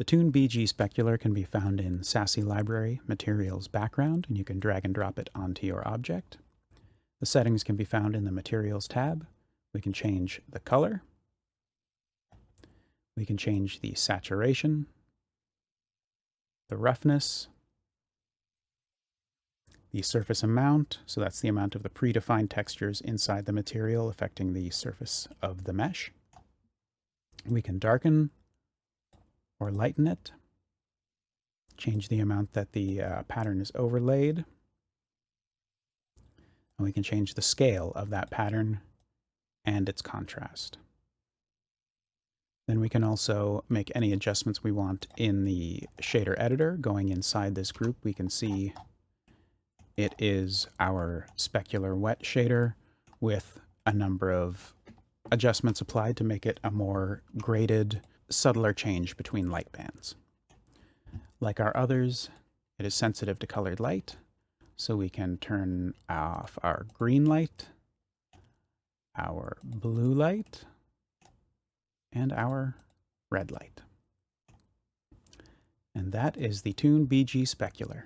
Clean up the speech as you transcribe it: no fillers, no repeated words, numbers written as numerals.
The Toon BG Specular can be found in SASSE Library, Materials Background, and you can drag and drop it onto your object. The settings can be found in the Materials tab. We can change the color. We can change the saturation, the roughness, the surface amount, so that's the amount of the predefined textures inside the material affecting the surface of the mesh. We can darken or lighten it, change the amount that the pattern is overlaid, and we can change the scale of that pattern and its contrast. Then we can also make any adjustments we want in the shader editor. Going inside this group, we can see it is our specular wet shader with a number of adjustments applied to make it a more graded, subtler change between light bands. Like our others, it is sensitive to colored light, so we can turn off our green light, our blue light, and our red light. And that is the Toon BG Specular.